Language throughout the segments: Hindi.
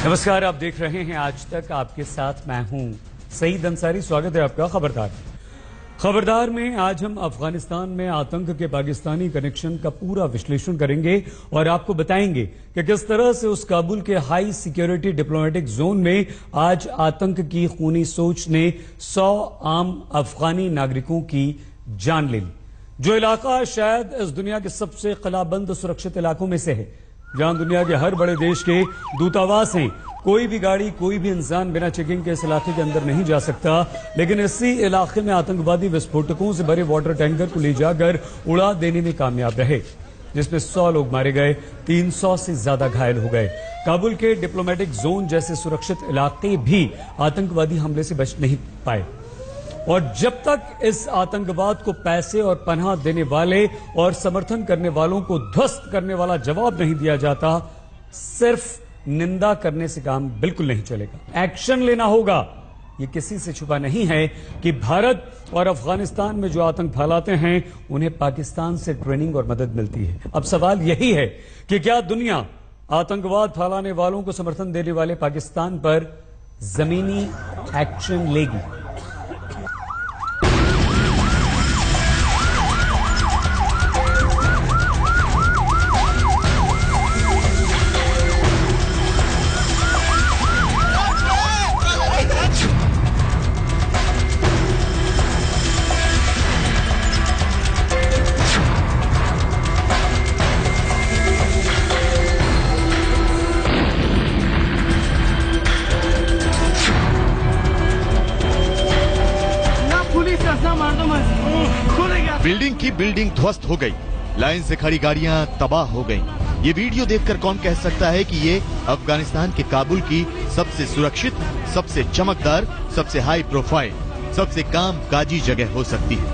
नमस्कार, आप देख रहे हैं आज तक। आपके साथ मैं हूं सईद अंसारी। स्वागत है आपका खबरदार में। आज हम अफगानिस्तान में आतंक के पाकिस्तानी कनेक्शन का पूरा विश्लेषण करेंगे और आपको बताएंगे कि किस तरह से उस काबुल के हाई सिक्योरिटी डिप्लोमेटिक जोन में आज आतंक की खूनी सोच ने 100 आम अफगानी नागरिकों की जान ले ली। जो इलाका शायद इस दुनिया के सबसे कलाबंद सुरक्षित इलाकों में से है, जहां दुनिया के हर बड़े देश के दूतावास हैं। कोई भी गाड़ी, कोई भी इंसान बिना चेकिंग के इस इलाके के अंदर नहीं जा सकता। लेकिन इसी इलाके में आतंकवादी विस्फोटकों से भरे वाटर टैंकर को ले जाकर उड़ा देने में कामयाब रहे, जिसमें 100 लोग मारे गए, 300 से ज्यादा घायल हो गए। काबुल के डिप्लोमेटिक जोन जैसे सुरक्षित इलाके भी आतंकवादी हमले से बच नहीं पाए। और जब तक इस आतंकवाद को पैसे और पनाह देने वाले और समर्थन करने वालों को ध्वस्त करने वाला जवाब नहीं दिया जाता, सिर्फ निंदा करने से काम बिल्कुल नहीं चलेगा। एक्शन लेना होगा। ये किसी से छुपा नहीं है कि भारत और अफगानिस्तान में जो आतंक फैलाते हैं, उन्हें पाकिस्तान से ट्रेनिंग और मदद मिलती है। अब सवाल यही है कि क्या दुनिया आतंकवाद फैलाने वालों को समर्थन देने वाले पाकिस्तान पर जमीनी एक्शन लेगी? बिल्डिंग की बिल्डिंग ध्वस्त हो गई, लाइन से खड़ी गाड़ियां तबाह हो गईं। ये वीडियो देखकर कौन कह सकता है कि ये अफगानिस्तान के काबुल की सबसे सुरक्षित, सबसे चमकदार, सबसे हाई प्रोफाइल, सबसे कामकाजी जगह हो सकती है।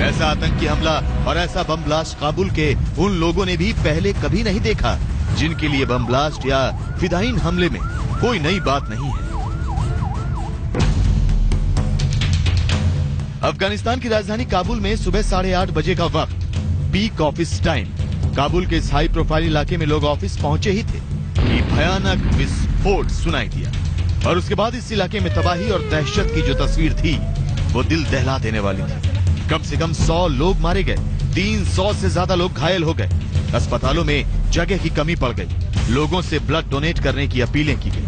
ऐसा आतंकी हमला और ऐसा बम ब्लास्ट काबुल के उन लोगों ने भी पहले कभी नहीं देखा, जिनके लिए बम ब्लास्ट या फिदायीन हमले में कोई नई बात नहीं है। अफगानिस्तान की राजधानी काबुल में सुबह 8:30 बजे का वक्त, पीक ऑफिस टाइम। काबुल के इस हाई प्रोफाइल इलाके में लोग ऑफिस पहुंचे ही थे कि भयानक विस्फोट सुनाई दिया और उसके बाद इस इलाके में तबाही और दहशत की जो तस्वीर थी, वो दिल दहला देने वाली थी। कम से कम 100 लोग मारे गए, 300 से ज्यादा लोग घायल हो गए। अस्पतालों में जगह की कमी पड़ गई। लोगों से ब्लड डोनेट करने की अपीलें की गई।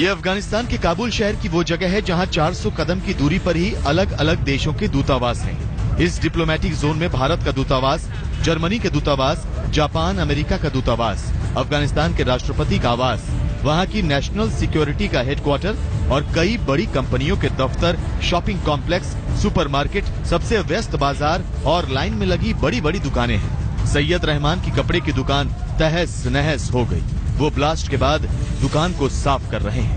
ये अफगानिस्तान के काबुल शहर की वो जगह है जहां 400 कदम की दूरी पर ही अलग अलग देशों के दूतावास हैं। इस डिप्लोमेटिक जोन में भारत का दूतावास, जर्मनी के दूतावास, जापान, अमेरिका का दूतावास, अफगानिस्तान के राष्ट्रपति का आवास, वहां की नेशनल सिक्योरिटी का हेडक्वार्टर और कई बड़ी कंपनियों के दफ्तर, शॉपिंग कॉम्प्लेक्स, सुपरमार्केट, सबसे व्यस्त बाजार और लाइन में लगी बड़ी बड़ी दुकानें हैं। सैयद रहमान की कपड़े की दुकान तहस नहस हो गई। वो ब्लास्ट के बाद दुकान को साफ कर रहे हैं।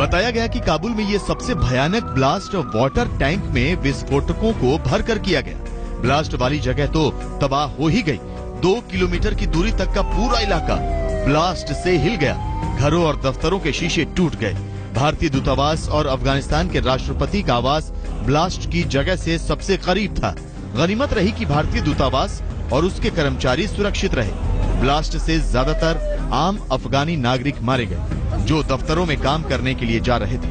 बताया गया कि काबुल में ये सबसे भयानक ब्लास्ट वाटर टैंक में विस्फोटकों को भरकर किया गया। ब्लास्ट वाली जगह तो तबाह हो ही गई। 2 किलोमीटर की दूरी तक का पूरा इलाका ब्लास्ट से हिल गया। घरों और दफ्तरों के शीशे टूट गए। भारतीय दूतावास और अफगानिस्तान के राष्ट्रपति का आवास ब्लास्ट की जगह से सबसे करीब था। गनीमत रही कि भारतीय दूतावास और उसके कर्मचारी सुरक्षित रहे। ब्लास्ट से ज्यादातर आम अफगानी नागरिक मारे गए जो दफ्तरों में काम करने के लिए जा रहे थे।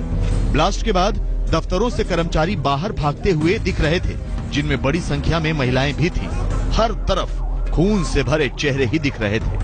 ब्लास्ट के बाद दफ्तरों से कर्मचारी बाहर भागते हुए दिख रहे थे, जिनमें बड़ी संख्या में महिलाएं भी थीं। हर तरफ खून से भरे चेहरे ही दिख रहे थे।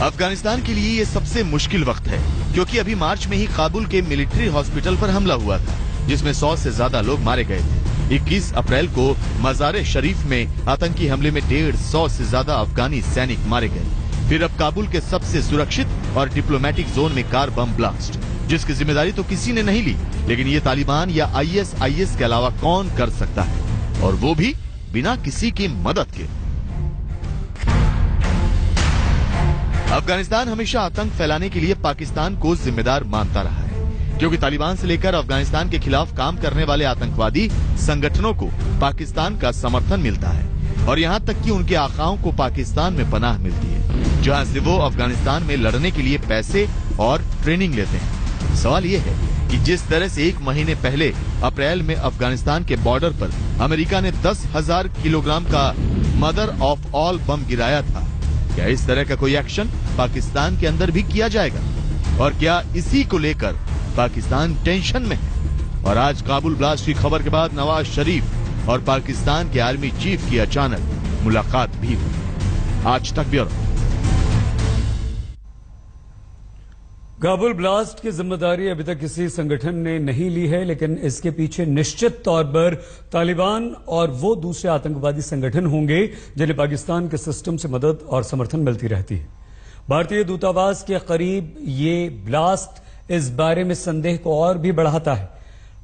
अफगानिस्तान के लिए ये सबसे मुश्किल वक्त है क्योंकि अभी मार्च में ही काबुल के मिलिट्री हॉस्पिटल पर हमला हुआ था जिसमें 100 से ज्यादा लोग मारे गए थे। 21 अप्रैल को मज़ार शरीफ में आतंकी हमले में 150 से ज्यादा अफगानी सैनिक मारे गए। फिर अब काबुल के सबसे सुरक्षित और डिप्लोमेटिक जोन में कार बम ब्लास्ट, जिसकी जिम्मेदारी तो किसी ने नहीं ली, लेकिन ये तालिबान या ISIS के अलावा कौन कर सकता है, और वो भी बिना किसी की मदद के। अफगानिस्तान हमेशा आतंक फैलाने के लिए पाकिस्तान को जिम्मेदार मानता रहा है क्योंकि तालिबान से लेकर अफगानिस्तान के खिलाफ काम करने वाले आतंकवादी संगठनों को पाकिस्तान का समर्थन मिलता है और यहाँ तक कि उनके आकाओं को पाकिस्तान में पनाह मिलती है, जहाँ से वो अफगानिस्तान में लड़ने के लिए पैसे और ट्रेनिंग लेते हैं। सवाल ये है कि जिस तरह से 1 महीने पहले अप्रैल में अफगानिस्तान के बॉर्डर पर अमेरिका ने 10,000 किलोग्राम का मदर ऑफ ऑल बम गिराया था, क्या इस तरह का कोई एक्शन पाकिस्तान के अंदर भी किया जाएगा? और क्या इसी को लेकर पाकिस्तान टेंशन में है? और आज काबुल ब्लास्ट की खबर के बाद नवाज शरीफ और पाकिस्तान के आर्मी चीफ की अचानक मुलाकात भी हुई। आज तक ब्यूरो। काबुल ब्लास्ट की जिम्मेदारी अभी तक किसी संगठन ने नहीं ली है, लेकिन इसके पीछे निश्चित तौर पर तालिबान और वो दूसरे आतंकवादी संगठन होंगे जिन्हें पाकिस्तान के सिस्टम से मदद और समर्थन मिलती रहती है। भारतीय दूतावास के करीब ये ब्लास्ट इस बारे में संदेह को और भी बढ़ाता है।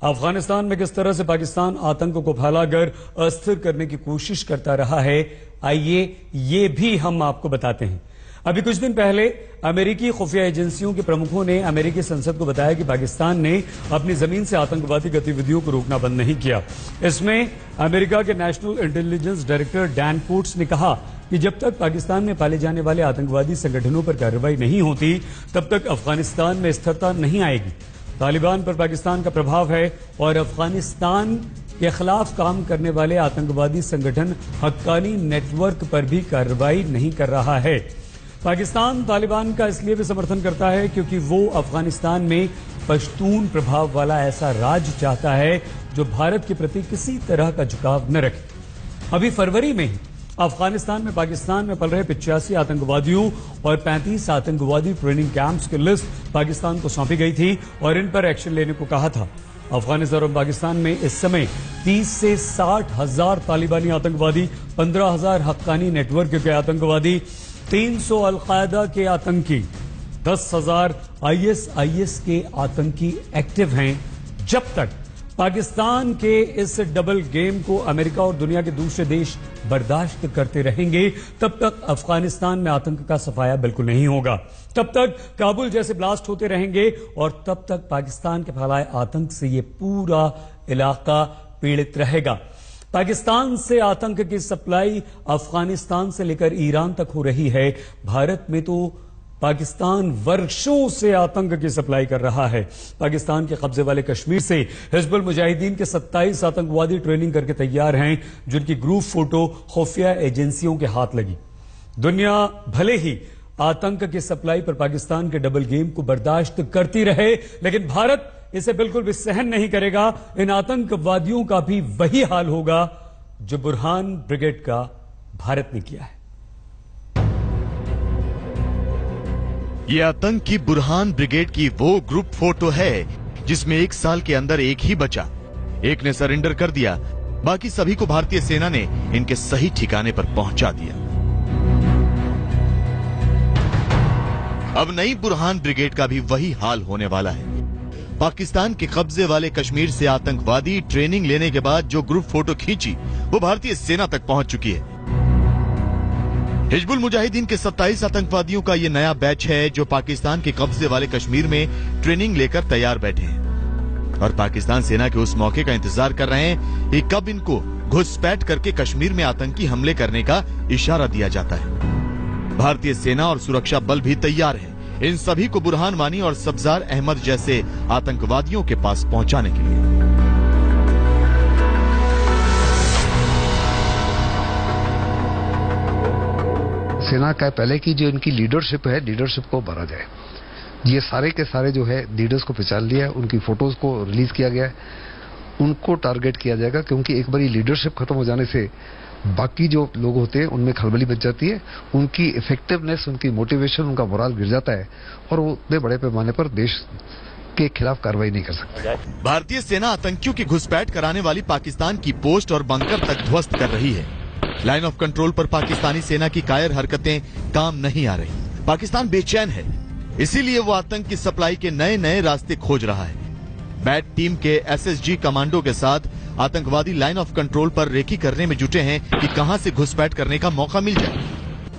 अफगानिस्तान में किस तरह से पाकिस्तान आतंक को फैलाकर अस्थिर करने की कोशिश करता रहा है, आइए ये भी हम आपको बताते हैं। अभी कुछ दिन पहले अमेरिकी खुफिया एजेंसियों के प्रमुखों ने अमेरिकी संसद को बताया कि पाकिस्तान ने अपनी जमीन से आतंकवादी गतिविधियों को रोकना बंद नहीं किया। इसमें अमेरिका के national intelligence director Dan quotes ने कहा कि जब तक पाकिस्तान में पाले जाने वाले आतंकवादी संगठनों पर कार्रवाई नहीं होती, तब तक अफगानिस्तान में स्थिरता नहीं आएगी। तालिबान पर पाकिस्तान का प्रभाव है और अफगानिस्तान के खिलाफ काम करने वाले आतंकवादी संगठन हक्कानी नेटवर्क पर भी कार्रवाई नहीं कर रहा है। पाकिस्तान तालिबान का इसलिए भी समर्थन करता है क्योंकि वो अफगानिस्तान में पश्तून प्रभाव वाला ऐसा राज चाहता है जो भारत के प्रति किसी तरह का झुकाव न रखे। अभी फरवरी में ही अफगानिस्तान में पाकिस्तान में पल रहे 85 आतंकवादियों और 35 आतंकवादी ट्रेनिंग कैंप्स की लिस्ट पाकिस्तान को सौंपी गई थी और इन पर एक्शन लेने को कहा था। अफगानिस्तान और पाकिस्तान में इस समय 30 से 60 हजार तालिबानी आतंकवादी, 15,000 हक्कानी नेटवर्क के आतंकवादी, 300 अलकायदा के आतंकी, 10,000 ISIS के आतंकी एक्टिव हैं। जब तक पाकिस्तान के इस डबल गेम को अमेरिका और दुनिया के दूसरे देश बर्दाश्त करते रहेंगे, तब तक अफगानिस्तान में आतंक का सफाया बिल्कुल नहीं होगा। तब तक काबुल जैसे ब्लास्ट होते रहेंगे और तब तक पाकिस्तान के फैलाए आतंक से ये पूरा इलाका पीड़ित रहेगा। पाकिस्तान से आतंक की सप्लाई अफगानिस्तान से लेकर ईरान तक हो रही है। भारत में तो पाकिस्तान वर्षों से आतंक की सप्लाई कर रहा है। पाकिस्तान के कब्जे वाले कश्मीर से हिजबुल मुजाहिदीन के 27 आतंकवादी ट्रेनिंग करके तैयार हैं, जिनकी ग्रुप फोटो खुफिया एजेंसियों के हाथ लगी। दुनिया भले ही आतंक की सप्लाई पर पाकिस्तान के डबल गेम को बर्दाश्त करती रहे, लेकिन भारत इसे बिल्कुल भी सहन नहीं करेगा। इन आतंकवादियों का भी वही हाल होगा जो बुरहान ब्रिगेड का भारत ने किया है। ये आतंक की बुरहान ब्रिगेड की वो ग्रुप फोटो है जिसमें 1 साल के अंदर एक ही बचा। एक ने सरेंडर कर दिया, बाकी सभी को भारतीय सेना ने इनके सही ठिकाने पर पहुंचा दिया। अब नई बुरहान ब्रिगेड का भी वही हाल होने वाला है। पाकिस्तान के कब्जे वाले कश्मीर से आतंकवादी ट्रेनिंग लेने के बाद जो ग्रुप फोटो खींची वो भारतीय सेना तक पहुंच चुकी है। हिजबुल मुजाहिदीन के 27 आतंकवादियों का ये नया बैच है जो पाकिस्तान के कब्जे वाले कश्मीर में ट्रेनिंग लेकर तैयार बैठे हैं और पाकिस्तान सेना के उस मौके का इंतजार कर रहे हैं कि कब इनको घुसपैठ करके कश्मीर में आतंकी हमले करने का इशारा दिया जाता है। भारतीय सेना और सुरक्षा बल भी तैयार है इन सभी को बुरहान वानी और सब्जार अहमद जैसे आतंकवादियों के पास पहुंचाने के लिए। सेना का पहले की जो इनकी लीडरशिप है, लीडरशिप को भरा जाए ये सारे के सारे जो है लीडर्स को पहचान लिया है, उनकी फोटोज को रिलीज किया गया है, उनको टारगेट किया जाएगा, क्योंकि एक बार ये लीडरशिप खत्म हो जाने से बाकी जो लोग होते हैं उनमें खलबली बच जाती है, उनकी इफेक्टिवनेस, उनकी मोटिवेशन, उनका मोराल गिर जाता है और वो इतने बड़े पैमाने पर देश के खिलाफ कार्रवाई नहीं कर सकते। भारतीय सेना आतंकियों की घुसपैठ कराने वाली पाकिस्तान की पोस्ट और बंकर तक ध्वस्त कर रही है। लाइन ऑफ कंट्रोल पर पाकिस्तानी सेना की कायर हरकतें काम नहीं आ रही। पाकिस्तान बेचैन है, इसीलिए वो आतंक की सप्लाई के नए नए रास्ते खोज रहा है। बैट टीम के एसएसजी कमांडो के साथ आतंकवादी लाइन ऑफ कंट्रोल पर रेकी करने में जुटे हैं कि कहां से घुसपैठ करने का मौका मिल जाए।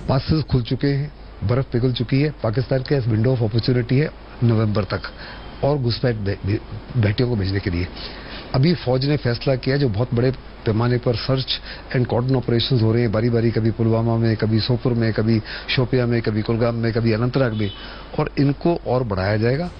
पासेस खुल चुके हैं, बर्फ पिघल चुकी है, पाकिस्तान के विंडो ऑफ अपॉर्चुनिटी है नवंबर तक और घुसपैठ बेटियों को भेजने के लिए। अभी फौज ने फैसला किया, जो बहुत बड़े पैमाने पर सर्च एंड कॉर्डन ऑपरेशंस हो रहे हैं बारी बारी, कभी पुलवामा में, कभी सोपुर में, कभी शोपिया में, कभी कुलगाम में, कभी अनंतनाग में, और इनको और बढ़ाया जाएगा।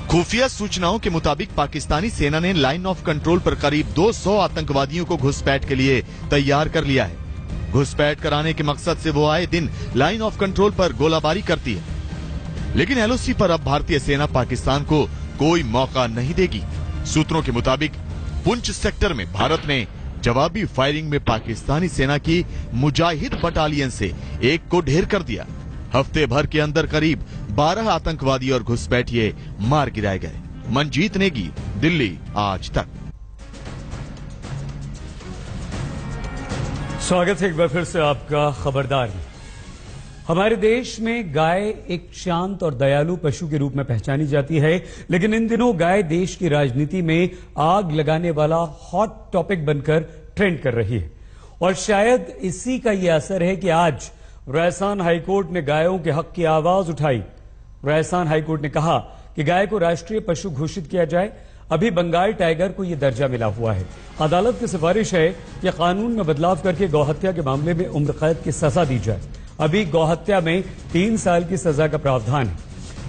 खुफिया सूचनाओं के मुताबिक पाकिस्तानी सेना ने लाइन ऑफ कंट्रोल पर करीब 200 आतंकवादियों को घुसपैठ के लिए तैयार कर लिया है। घुसपैठ कराने के मकसद से वो आए दिन लाइन ऑफ कंट्रोल पर गोलाबारी करती है, लेकिन एलओसी पर अब भारतीय सेना पाकिस्तान को कोई मौका नहीं देगी। सूत्रों के मुताबिक पुंछ सेक्टर में भारत ने जवाबी फायरिंग में पाकिस्तानी सेना की मुजाहिद बटालियन से एक को ढेर कर दिया। हफ्ते भर के अंदर करीब 12 आतंकवादी और घुसपैठिए मार गिराए गए। मंजीत नेगी, दिल्ली, आज तक। स्वागत है एक बार फिर से आपका खबरदार में। हमारे देश में गाय एक शांत और दयालु पशु के रूप में पहचानी जाती है, लेकिन इन दिनों गाय देश की राजनीति में आग लगाने वाला हॉट टॉपिक बनकर ट्रेंड कर रही है। और शायद इसी का यह असर है कि आज राजस्थान हाईकोर्ट ने गायों के हक की आवाज उठाई। राजस्थान हाईकोर्ट ने कहा कि गाय को राष्ट्रीय पशु घोषित किया जाए। अभी बंगाल टाइगर को यह दर्जा मिला हुआ है। अदालत की सिफारिश है कि कानून में बदलाव करके गौहत्या के मामले में उम्र कैद की सजा दी जाए। अभी गौहत्या में 3 साल की सजा का प्रावधान है।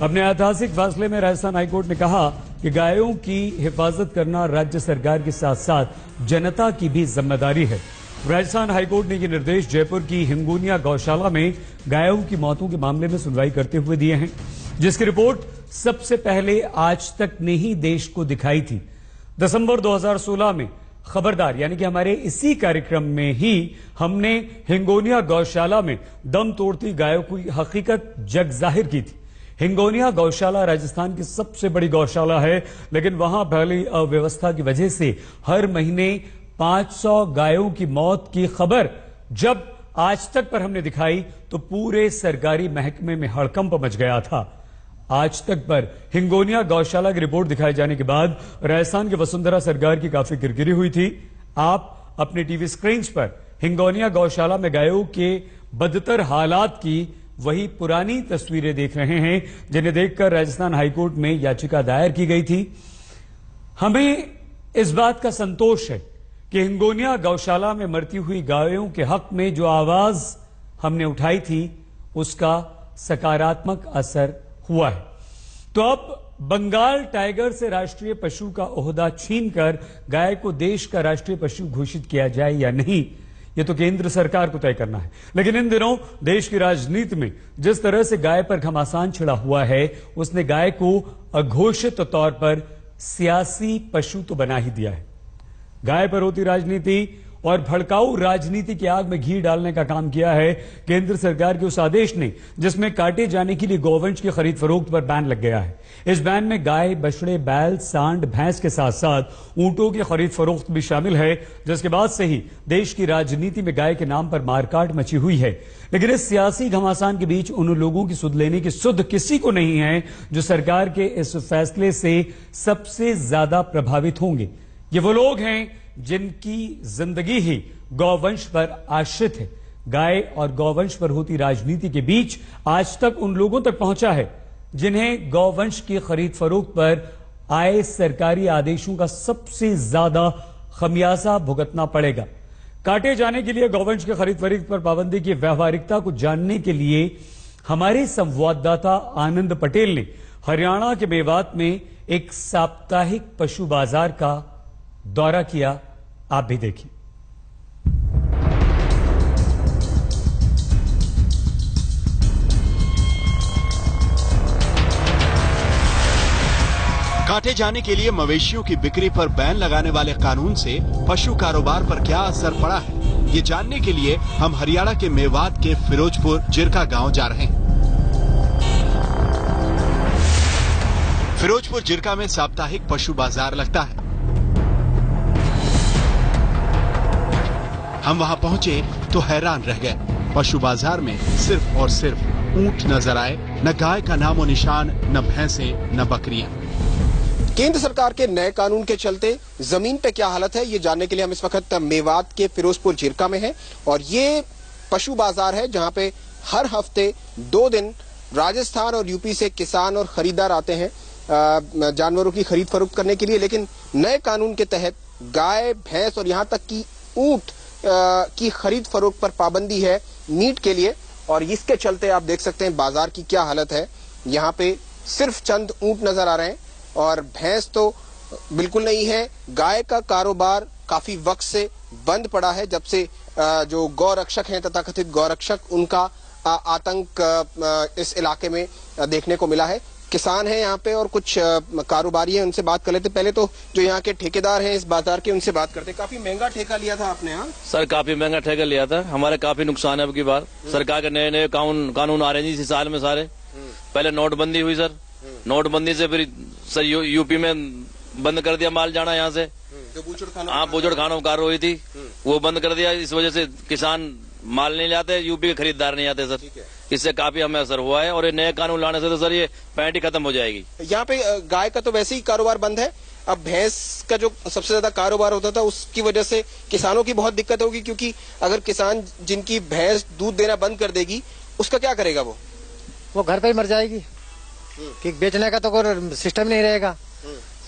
अपने ऐतिहासिक फैसले में राजस्थान हाईकोर्ट ने कहा कि गायों की हिफाजत करना राज्य सरकार के साथ साथ जनता की भी जिम्मेदारी है। राजस्थान हाईकोर्ट ने ये निर्देश जयपुर की हिंगोनिया गौशाला में गायों की मौतों के मामले में सुनवाई करते हुए दिए हैं, जिसकी रिपोर्ट सबसे पहले आज तक ने ही देश को दिखाई थी। दिसंबर 2016 में खबरदार यानी कि हमारे इसी कार्यक्रम में ही हमने हिंगोनिया गौशाला में दम तोड़ती गायों की हकीकत जग जाहिर की थी। हिंगोनिया गौशाला राजस्थान की सबसे बड़ी गौशाला है, लेकिन वहां फैली अव्यवस्था की वजह से हर महीने 500 गायों की मौत की खबर जब आज तक पर हमने दिखाई तो पूरे सरकारी महकमे में हड़कंप मच गया था। आज तक पर हिंगोनिया गौशाला की रिपोर्ट दिखाए जाने के बाद राजस्थान के वसुंधरा सरकार की काफी किरकिरी हुई थी। आप अपने टीवी स्क्रीन पर हिंगोनिया गौशाला में गायों के बदतर हालात की वही पुरानी तस्वीरें देख रहे हैं, जिन्हें देखकर राजस्थान हाईकोर्ट में याचिका दायर की गई थी। हमें इस बात का संतोष है कि हिंगोनिया गौशाला में मरती हुई गायों के हक में जो आवाज हमने उठाई थी उसका सकारात्मक असर हुआ है। तो अब बंगाल टाइगर से राष्ट्रीय पशु का ओहदा छीनकर गाय को देश का राष्ट्रीय पशु घोषित किया जाए या नहीं, यह तो केंद्र सरकार को तय करना है। लेकिन इन दिनों देश की राजनीति में जिस तरह से गाय पर घमासान छिड़ा हुआ है, उसने गाय को अघोषित तौर पर सियासी पशु तो बना ही दिया है। गाय पर होती राजनीति और भड़काऊ राजनीति की आग में घी डालने का काम किया है केंद्र सरकार के उस आदेश ने, जिसमें काटे जाने के लिए गौवंश की खरीद फरोख्त पर बैन लग गया है। इस बैन में गाय, बछड़े, बैल, सांड, भैंस के साथ साथ ऊंटों की खरीद फरोख्त भी शामिल है, जिसके बाद से ही देश की राजनीति में गाय के नाम पर मारकाट मची हुई है। लेकिन इस सियासी घमासान के बीच उन लोगों की सुध लेने की सुध किसी को नहीं है जो सरकार के इस फैसले से सबसे ज्यादा प्रभावित होंगे। ये वो लोग हैं जिनकी जिंदगी ही गौवंश पर आश्रित है। गाय और गौवंश पर होती राजनीति के बीच आज तक उन लोगों तक पहुंचा है जिन्हें गौवंश की खरीद फरोख्त पर आए सरकारी आदेशों का सबसे ज्यादा खमियाजा भुगतना पड़ेगा। काटे जाने के लिए गौवंश की खरीद फरोख्त पर पाबंदी की व्यावहारिकता को जानने के लिए हमारे संवाददाता आनंद पटेल ने हरियाणा के मेवात में एक साप्ताहिक पशु बाजार का दौरा किया। आप भी देखिए। काटे जाने के लिए मवेशियों की बिक्री पर बैन लगाने वाले कानून से पशु कारोबार पर क्या असर पड़ा है, ये जानने के लिए हम हरियाणा के मेवात के फिरोजपुर जिरका गांव जा रहे हैं। फिरोजपुर जिरका में साप्ताहिक पशु बाजार लगता है। हम वहां पहुंचे तो हैरान रह गए। पशु बाजार में सिर्फ और सिर्फ ऊंट नजर आए, न गाय का नामो निशान, न भैंसे, न बकरियां। केंद्र सरकार के नए कानून के चलते जमीन पे क्या हालत है, ये जानने के लिए हम इस वक्त मेवात के फिरोजपुर जिरका में हैं और ये पशु बाजार है जहां पे हर हफ्ते 2 दिन राजस्थान और यूपी से किसान और खरीदार आते हैं जानवरों की खरीद फरोख्त करने के लिए। लेकिन नए कानून के तहत गाय, भैंस और यहाँ तक कि ऊंट की खरीद फरोख्त पर पाबंदी है मीट के लिए और इसके चलते आप देख सकते हैं बाजार की क्या हालत है। यहाँ पे सिर्फ चंद ऊंट नजर आ रहे हैं और भैंस तो बिल्कुल नहीं है। गाय का कारोबार काफी वक्त से बंद पड़ा है जब से जो गौरक्षक हैं तथाकथित गौरक्षक उनका आतंक इस इलाके में देखने को मिला है। किसान हैं यहाँ पे और कुछ कारोबारी हैं, उनसे बात कर लेते। पहले तो जो यहाँ के ठेकेदार हैं इस बाजार के, उनसे बात करते। काफी महंगा ठेका लिया था आपने? यहाँ सर काफी महंगा ठेका लिया था, हमारे काफी नुकसान है अब की बार। सरकार के नए नए कानून आ रहे हैं इसी साल में सारे। पहले नोटबंदी हुई सर, नोटबंदी से फिर सर यूपी में बंद कर दिया माल जाना यहाँ से, जो बूचड़ खानों कार हुई थी वो बंद कर दिया। इस वजह से किसान माल नहीं लाते, यूपी के खरीदार नहीं आते सर। इससे काफी हमें असर हुआ है और ये नए कानून लाने से तो सर ये पैंट ही खत्म हो जाएगी। यहाँ पे गाय का तो वैसे ही कारोबार बंद है, अब भैंस का जो सबसे ज्यादा कारोबार होता था उसकी वजह से किसानों की बहुत दिक्कत होगी, क्योंकि अगर किसान जिनकी भैंस दूध देना बंद कर देगी उसका क्या करेगा? वो घर पे ही मर जाएगी कि बेचने का तो कोई सिस्टम नहीं रहेगा।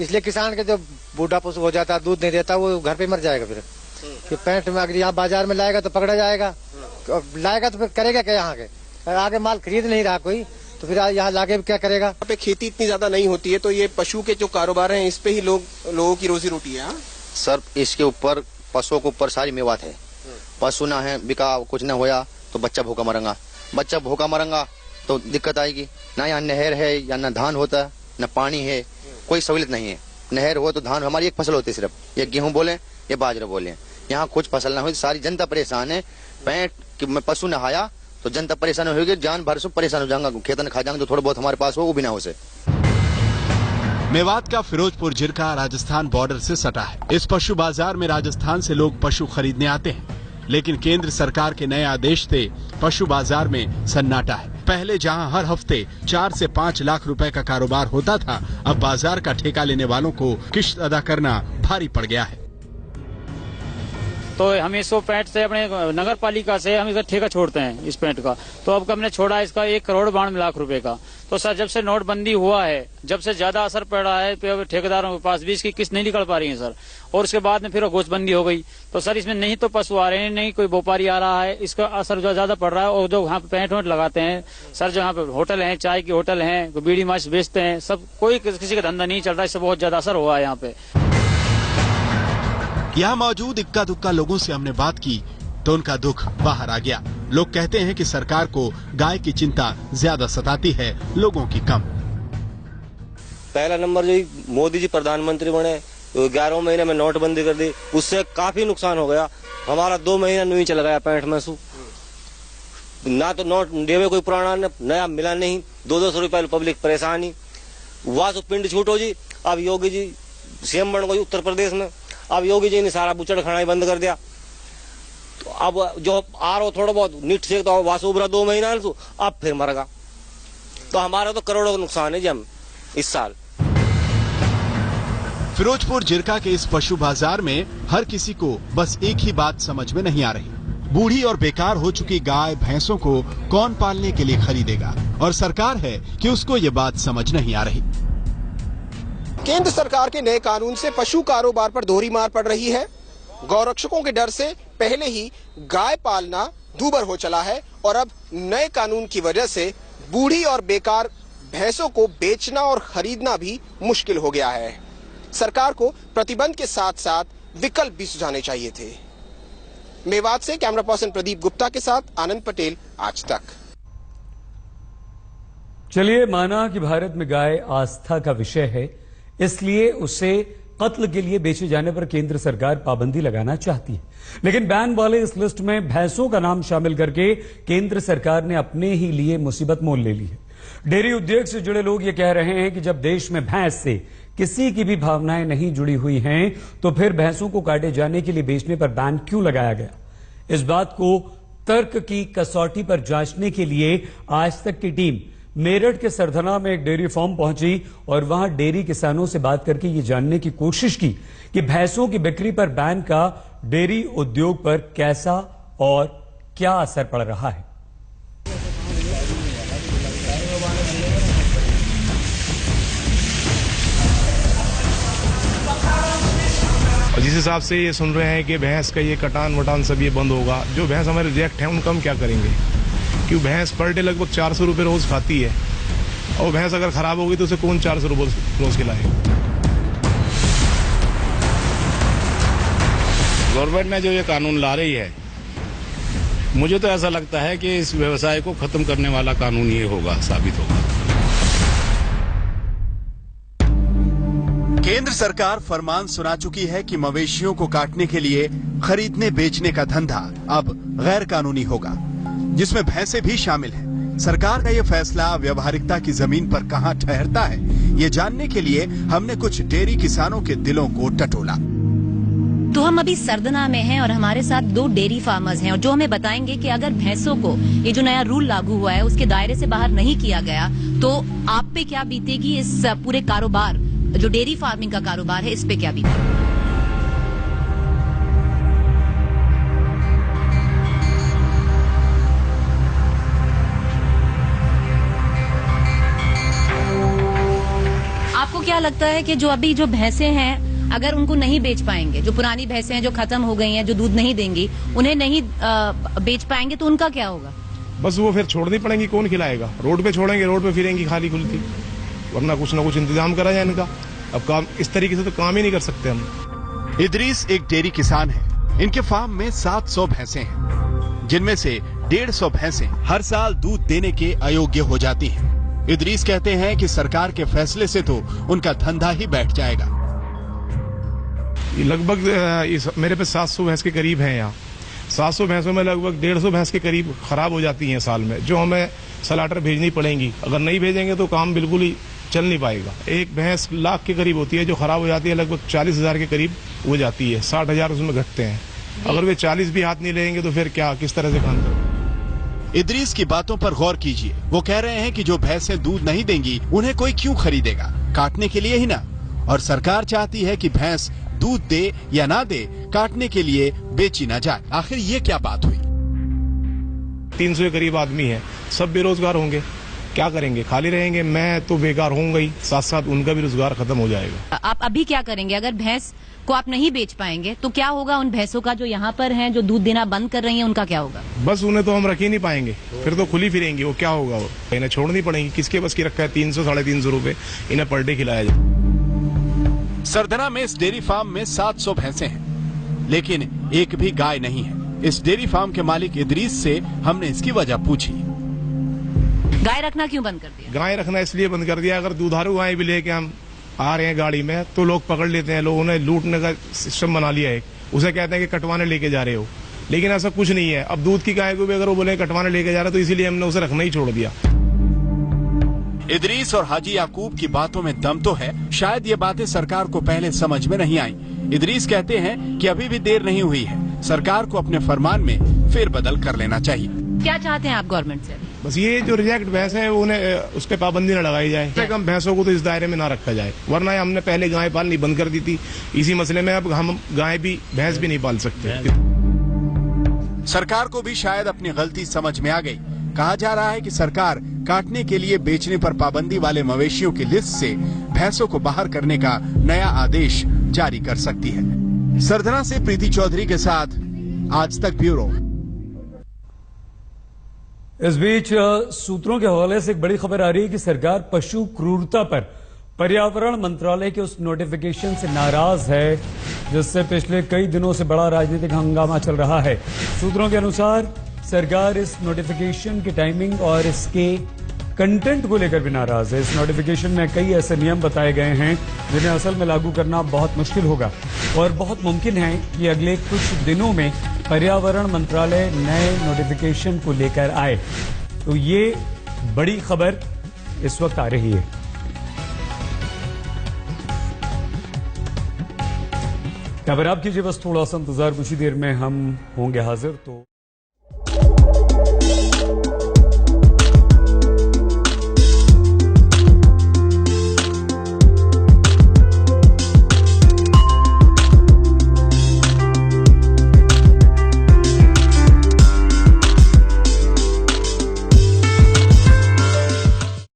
इसलिए किसान के जो बूढ़ा पशु हो जाता, दूध नहीं देता, वो घर पे मर जाएगा। फिर कि पैंट में अगर यहाँ बाजार में लाएगा तो पकड़ा जाएगा, लाएगा तो फिर करेगा क्या? यहाँ के आगे माल खरीद नहीं रहा कोई तो फिर यहाँ लाके क्या करेगा? यहाँ पे खेती इतनी ज्यादा नहीं होती है तो ये पशु के जो कारोबार हैं इस पे ही लोगों की रोजी रोटी है। सर इसके ऊपर पशुओं के ऊपर सारी मेवात है। पशु ना है, बिका कुछ ना होया तो बच्चा भूखा मरेगा, बच्चा भूखा मरेगा तो दिक्कत आएगी। ना यहाँ नहर है या ना धान होता, न पानी है, कोई सहूलियत नहीं है। नहर हो तो धान, हमारी एक फसल होती है सिर्फ, ये गेहूं बोले ये बाजरा बोले। यहाँ कुछ फसल ना हो, सारी जनता परेशान है। पैंट में पशु नहाया तो जनता परेशान होगी, जान भर से परेशान हो जाएगा, खेतन खा जाएंगे, तो थोड़ा बहुत हमारे पास हो वो भी ना हो से। मेवात का फिरोजपुर जिरका राजस्थान बॉर्डर से सटा है। इस पशु बाजार में राजस्थान से लोग पशु खरीदने आते हैं, लेकिन केंद्र सरकार के नए आदेश से पशु बाजार में सन्नाटा है। पहले जहां हर हफ्ते 4 से 5 लाख रुपए का कारोबार होता था, अब बाजार का ठेका लेने वालों को किश्त अदा करना भारी पड़ गया है। तो हम 165 से अपने नगर पालिका से हम इसका ठेका छोड़ते हैं इस पेंट का, तो अब हमने छोड़ा इसका 1 करोड़ 92 लाख रुपए का। तो सर जब से नोटबंदी हुआ है, जब से ज्यादा असर पड़ रहा है, ठेकेदारों के पास भी इसकी किस्त नहीं निकल पा रही है सर। और उसके बाद में फिर गोशबंदी हो गई, तो सर इसमें नहीं तो पशु आ रहे हैं, नहीं कोई व्यापारी आ रहा है, इसका असर जो ज्यादा पड़ रहा है। और जो यहाँ पे पेंट वेंट लगाते हैं सर, जो यहाँ पे होटल है, चाय की होटल है, बीड़ी माछ बेचते हैं, सब कोई किसी का धंधा नहीं चल रहा है। इससे बहुत ज्यादा असर हुआ है यहाँ पे। यहाँ मौजूद इक्का दुक्का लोगों से हमने बात की तो उनका दुख बाहर आ गया। लोग कहते हैं कि सरकार को गाय की चिंता ज्यादा सताती है, लोगों की कम। पहला नंबर जो मोदी जी प्रधानमंत्री बने, 11 महीने में नोटबंदी कर दी, उससे काफी नुकसान हो गया। हमारा 2 महीना नहीं चल गया पैंट में सु, ना तो नोट देवे कोई पुराना नया मिला नहीं, 200 रुपए पब्लिक परेशानी। वहां से पिंड छूटो जी, अब योगी जी सीएम बन गई उत्तर प्रदेश में, अब योगी जी ने सारा बुचड़ खाना ही बंद कर दिया। तो अब जो आ रहा थोड़ा बहुत नीट से तो वास उभरा 2 महीना से, अब फिर मरेगा। तो हमारा तो करोड़ों का नुकसान है जी हम इस साल। फिरोजपुर जिरका के इस पशु बाजार में हर किसी को बस एक ही बात समझ में नहीं आ रही। बूढ़ी और बेकार हो चुकी गाय भैंसों को कौन पालने के लिए खरीदेगा, और सरकार है कि उसको ये बात समझ नहीं आ रही। केंद्र सरकार के नए कानून से पशु कारोबार पर दोहरी मार पड़ रही है। गौरक्षकों के डर से पहले ही गाय पालना दूभर हो चला है और अब नए कानून की वजह से बूढ़ी और बेकार भैंसों को बेचना और खरीदना भी मुश्किल हो गया है। सरकार को प्रतिबंध के साथ साथ विकल्प भी सुझाने चाहिए थे। मेवात से कैमरा पर्सन प्रदीप गुप्ता के साथ आनंद पटेल, आज तक। चलिए, माना कि भारत में गाय आस्था का विषय है, इसलिए उसे कत्ल के लिए बेचे जाने पर केंद्र सरकार पाबंदी लगाना चाहती है। लेकिन बैन वाले इस लिस्ट में भैंसों का नाम शामिल करके केंद्र सरकार ने अपने ही लिए मुसीबत मोल ले ली है। डेयरी उद्योग से जुड़े लोग ये कह रहे हैं कि जब देश में भैंस से किसी की भी भावनाएं नहीं जुड़ी हुई हैं, तो फिर भैंसों को काटे जाने के लिए बेचने पर बैन क्यों लगाया गया। इस बात को तर्क की कसौटी पर जांचने के लिए आज तक की टीम मेरठ के सरधना में एक डेयरी फार्म पहुंची और वहां डेयरी किसानों से बात करके ये जानने की कोशिश की कि भैंसों की बिक्री पर बैन का डेयरी उद्योग पर कैसा और क्या असर पड़ रहा है। जिस हिसाब से ये सुन रहे हैं कि भैंस का ये कटान वटान सब ये बंद होगा, जो भैंस हमारे रिजेक्ट हैं उनका हम क्या करेंगे, क्यों भैंस पर डे लगभग 400 रुपये रोज खाती है और भैंस अगर खराब होगी तो उसे कौन 400 रुपये रोज खिलाएगा। गवर्नमेंट ने जो ये कानून ला रही है, मुझे तो ऐसा लगता है कि इस व्यवसाय को खत्म करने वाला कानून ये होगा, साबित होगा। केंद्र सरकार फरमान सुना चुकी है कि मवेशियों को काटने के लिए खरीदने बेचने का धंधा अब गैर कानूनी होगा, जिसमें भैंसे भी शामिल हैं। सरकार का यह फैसला व्यवहारिकता की जमीन पर कहां ठहरता है, ये जानने के लिए हमने कुछ डेयरी किसानों के दिलों को टटोला। तो हम अभी सरधना में हैं और हमारे साथ 2 डेयरी फार्मर्स हैं और जो हमें बताएंगे कि अगर भैंसों को ये जो नया रूल लागू हुआ है उसके दायरे से बाहर नहीं किया गया तो आप पे क्या बीतेगी, इस पूरे कारोबार जो डेयरी फार्मिंग का कारोबार है इस पे क्या बीतेगी। आपको क्या लगता है कि जो अभी जो भैंसे हैं अगर उनको नहीं बेच पाएंगे, जो पुरानी भैंसें हैं जो खत्म हो गई हैं, जो दूध नहीं देंगी, उन्हें नहीं बेच पाएंगे तो उनका क्या होगा? बस वो फिर छोड़नी पड़ेंगी, कौन खिलाएगा। रोड पे छोड़ेंगे, रोड पे फिरेंगी खाली खुलती, वरना कुछ ना कुछ इंतजाम करा जाए इनका। अब काम इस तरीके से तो काम ही नहीं कर सकते हम। इदरीस एक डेयरी किसान है। इनके फार्म में 700 भैंसें हैं, जिनमें से 150 भैंसें हर साल दूध देने के अयोग्य हो जाती हैं। इदरीस कहते हैं कि सरकार के फैसले से तो उनका धंधा ही बैठ जाएगा। लगभग मेरे पे 700 भैंस के करीब हैं यहाँ। 700 भैंसों में लगभग 150 भैंस के करीब खराब हो जाती हैं साल में, जो हमें सलाटर भेजनी पड़ेंगी। अगर नहीं भेजेंगे तो काम बिल्कुल ही चल नहीं पाएगा। एक भैंस लाख के करीब होती है जो खराब हो जाती है, लगभग 40,000 के करीब हो जाती है, 60,000 उसमें घटते हैं। अगर वे 40 भी हाथ नहीं लेंगे तो फिर क्या, किस तरह से काम करेंगे। इदरीस की बातों पर गौर कीजिए। वो कह रहे हैं कि जो भैंसें दूध नहीं देंगी उन्हें कोई क्यों खरीदेगा, काटने के लिए ही ना। और सरकार चाहती है कि भैंस दूध दे या ना दे, काटने के लिए बेची ना जाए। आखिर ये क्या बात हुई? 300 के करीब आदमी है, सब बेरोजगार होंगे, क्या करेंगे, खाली रहेंगे। मैं तो बेकार होऊंगा ही, साथ साथ उनका भी रोजगार खत्म हो जाएगा। आप अभी क्या करेंगे अगर भैंस को आप नहीं बेच पाएंगे तो क्या होगा उन भैंसों का जो यहाँ पर हैं, जो दूध देना बंद कर रही हैं, उनका क्या होगा? बस उन्हें तो हम रख ही नहीं पाएंगे, फिर तो खुली फिरेंगी, वो क्या होगा, वो इन्हें छोड़नी पड़ेगी। किसके बस की रखा है 300 साढ़े 300 रुपए इन्हें पर डे खिलाया जाए। सरधना में इस डेयरी फार्म में 700 भैंसें हैं, लेकिन एक भी गाय नहीं है। इस डेयरी फार्म के मालिक इदरीस से हमने इसकी वजह पूछी। गाय रखना क्यों बंद कर दिया? गाय रखना इसलिए बंद कर दिया, अगर दुधारू गाय भी लेके हम आ रहे हैं गाड़ी में तो लोग पकड़ लेते हैं। लोगों ने लूटने का सिस्टम बना लिया है, उसे कहते हैं कि कटवाने लेके जा रहे हो, लेकिन ऐसा कुछ नहीं है। अब दूध की गाय को भी अगर वो बोले कटवाने लेके जा रहे तो इसीलिए हमने उसे रखना ही छोड़ दिया। इदरीस और हाजी याकूब की बातों में दम तो है, शायद ये बातें सरकार को पहले समझ में नहीं आई। इदरीस कहते हैं कि अभी भी देर नहीं हुई है, सरकार को अपने फरमान में फेरबदल कर लेना चाहिए। क्या चाहते हैं आप गवर्नमेंट से? बस ये जो रिजेक्ट भैंस है उन्हें उस पर पाबंदी न लगाई जाए, कम से कम भैंसों को तो इस दायरे में ना रखा जाए, वरना हमने पहले गाय पालनी बंद कर दी थी। इसी मसले में अब हम गाय भी भैंस भी नहीं पाल सकते। सरकार को भी शायद अपनी गलती समझ में आ गई। कहा जा रहा है कि सरकार काटने के लिए बेचने पर पाबंदी वाले मवेशियों की लिस्ट से भैंसों को बाहर करने का नया आदेश जारी कर सकती है। सरधना से प्रीति चौधरी के साथ आज तक ब्यूरो। इस बीच सूत्रों के हवाले से एक बड़ी खबर आ रही है कि सरकार पशु क्रूरता पर पर्यावरण मंत्रालय के उस नोटिफिकेशन से नाराज है जिससे पिछले कई दिनों से बड़ा राजनीतिक हंगामा चल रहा है। सूत्रों के अनुसार सरकार इस नोटिफिकेशन की टाइमिंग और इसके कंटेंट को लेकर भी नाराज है। इस नोटिफिकेशन में कई ऐसे नियम बताए गए हैं जिन्हें असल में लागू करना बहुत मुश्किल होगा और बहुत मुमकिन है कि अगले कुछ दिनों में पर्यावरण मंत्रालय नए नोटिफिकेशन को लेकर आए। तो ये बड़ी खबर इस वक्त आ रही है। खबर आप कीजिए, बस थोड़ा सा इंतजार, कुछ ही देर में हम होंगे हाजिर। तो